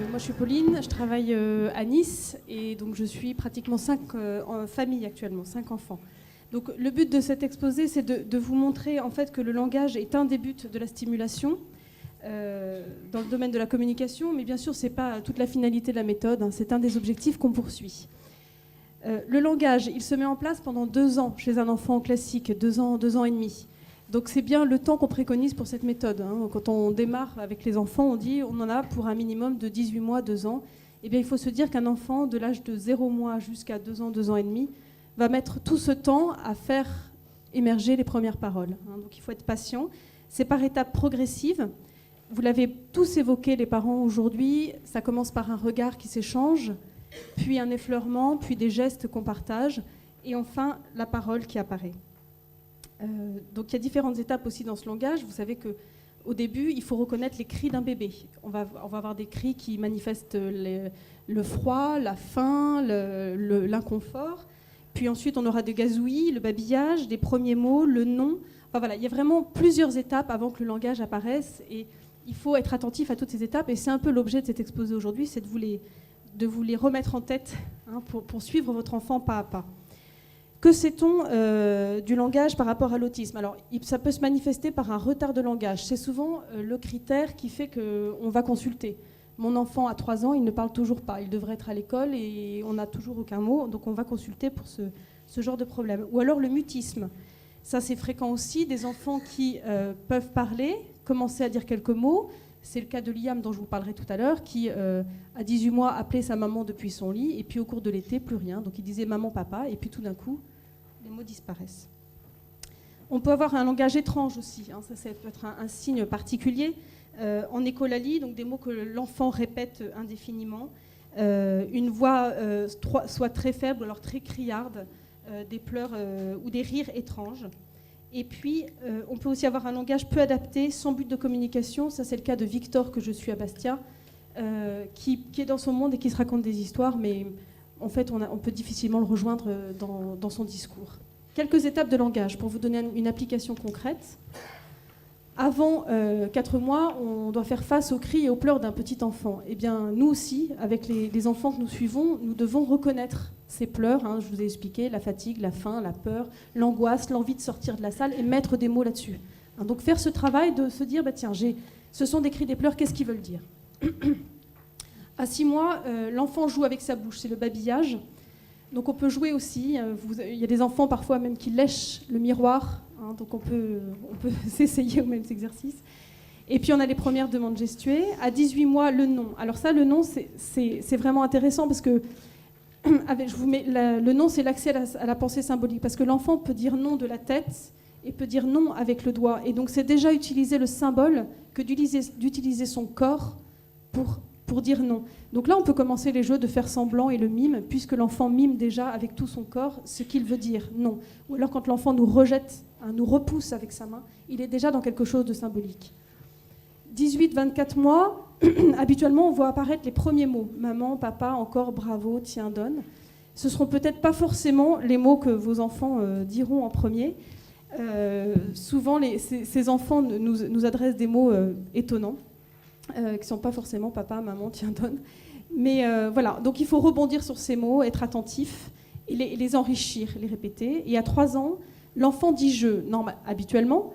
Moi je suis Pauline, je travaille à Nice et donc je suis pratiquement 5 en famille actuellement, 5 enfants. Donc le but de cet exposé, c'est de vous montrer en fait que le langage est un des buts de la stimulation dans le domaine de la communication, mais bien sûr c'est pas toute la finalité de la méthode, hein, c'est un des objectifs qu'on poursuit. Le langage, il se met en place pendant 2 ans chez un enfant classique, 2 ans et demi. Donc c'est bien le temps qu'on préconise pour cette méthode. Hein. Quand on démarre avec les enfants, on dit on en a pour un minimum de 18 mois, 2 ans. Eh bien, il faut se dire qu'un enfant de l'âge de 0 mois jusqu'à 2 ans et demi, va mettre tout ce temps à faire émerger les premières paroles. Hein. Donc il faut être patient. C'est par étapes progressives. Vous l'avez tous évoqué, les parents, aujourd'hui. Ça commence par un regard qui s'échange, puis un effleurement, puis des gestes qu'on partage, et enfin la parole qui apparaît. Donc il y a différentes étapes aussi dans ce langage. Vous savez qu'au début, il faut reconnaître les cris d'un bébé. On va avoir des cris qui manifestent le froid, la faim, l'inconfort. Puis ensuite, on aura des gazouillis, le babillage, des premiers mots, le nom. Enfin, voilà, il y a vraiment plusieurs étapes avant que le langage apparaisse. Et il faut être attentif à toutes ces étapes. Et c'est un peu l'objet de cet exposé aujourd'hui, c'est de vous les remettre en tête, hein, pour suivre votre enfant pas à pas. Que sait-on du langage par rapport à l'autisme? Alors, ça peut se manifester par un retard de langage. C'est souvent le critère qui fait qu'on va consulter. Mon enfant a 3 ans, il ne parle toujours pas. Il devrait être à l'école et on n'a toujours aucun mot. Donc, on va consulter pour ce genre de problème. Ou alors le mutisme. Ça, c'est fréquent aussi. Des enfants qui peuvent parler, commencer à dire quelques mots. C'est le cas de Liam, dont je vous parlerai tout à l'heure, qui, à 18 mois, appelait sa maman depuis son lit. Et puis, au cours de l'été, plus rien. Donc, il disait maman, papa. Et puis, tout d'un coup, les mots disparaissent. On peut avoir un langage étrange aussi, hein, ça peut être un signe particulier. En écholalie, donc des mots que l'enfant répète indéfiniment, une voix soit très faible, alors très criarde, des pleurs ou des rires étranges. Et puis, on peut aussi avoir un langage peu adapté, sans but de communication. Ça, c'est le cas de Victor, que je suis à Bastia, qui est dans son monde et qui se raconte des histoires, mais en fait, on peut difficilement le rejoindre dans son discours. Quelques étapes de langage pour vous donner une application concrète. Avant 4 mois, on doit faire face aux cris et aux pleurs d'un petit enfant. Eh bien, nous aussi, avec les enfants que nous suivons, nous devons reconnaître ces pleurs. Hein, je vous ai expliqué la fatigue, la faim, la peur, l'angoisse, l'envie de sortir de la salle et mettre des mots là-dessus. Hein, donc faire ce travail de se dire, bah, tiens, ce sont des cris, des pleurs, qu'est-ce qu'ils veulent dire? À 6 mois, l'enfant joue avec sa bouche, c'est le babillage. Donc on peut jouer aussi. Il y a des enfants parfois même qui lèchent le miroir. Hein, donc on peut s'essayer aux mêmes exercices. Et puis on a les premières demandes gestuées. À 18 mois, le nom. Alors ça, le nom, c'est vraiment intéressant parce que le nom, c'est l'accès à la pensée symbolique. Parce que l'enfant peut dire non de la tête et peut dire non avec le doigt. Et donc c'est déjà utiliser le symbole que d'utiliser son corps pour dire non. Donc là, on peut commencer les jeux de faire semblant et le mime, puisque l'enfant mime déjà avec tout son corps ce qu'il veut dire non. Ou alors quand l'enfant nous rejette, hein, nous repousse avec sa main, il est déjà dans quelque chose de symbolique. 18-24 mois, habituellement, on voit apparaître les premiers mots. Maman, papa, encore, bravo, tiens, donne. Ce ne seront peut-être pas forcément les mots que vos enfants diront en premier. Souvent, ces enfants nous adressent des mots étonnants. Qui ne sont pas forcément papa, maman, tiens, donne. Mais voilà, donc il faut rebondir sur ces mots, être attentif, et les enrichir, les répéter. Et à 3 ans, l'enfant dit « je », habituellement.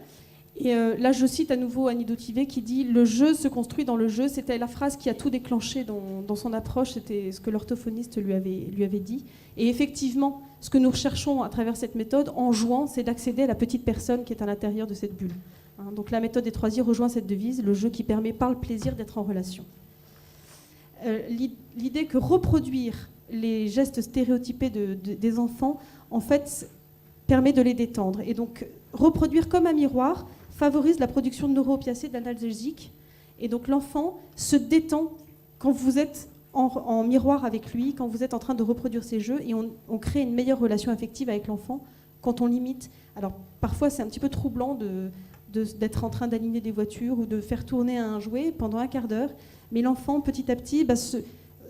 Et là, je cite à nouveau Annie Dautivet qui dit « le jeu se construit dans le jeu ». C'était la phrase qui a tout déclenché dans son approche, c'était ce que l'orthophoniste lui avait dit. Et effectivement, ce que nous recherchons à travers cette méthode, en jouant, c'est d'accéder à la petite personne qui est à l'intérieur de cette bulle. Donc la méthode des 3 I rejoint cette devise, le jeu qui permet par le plaisir d'être en relation. L'idée que reproduire les gestes stéréotypés des enfants, en fait, permet de les détendre. Et donc reproduire comme un miroir favorise la production de neuropiacés d'analgésiques. Et donc l'enfant se détend quand vous êtes en miroir avec lui, quand vous êtes en train de reproduire ces jeux, et on crée une meilleure relation affective avec l'enfant quand on l'imite. Alors parfois c'est un petit peu troublant d'être en train d'aligner des voitures ou de faire tourner un jouet pendant un quart d'heure. Mais l'enfant, petit à petit,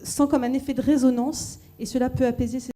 sent comme un effet de résonance et cela peut apaiser ses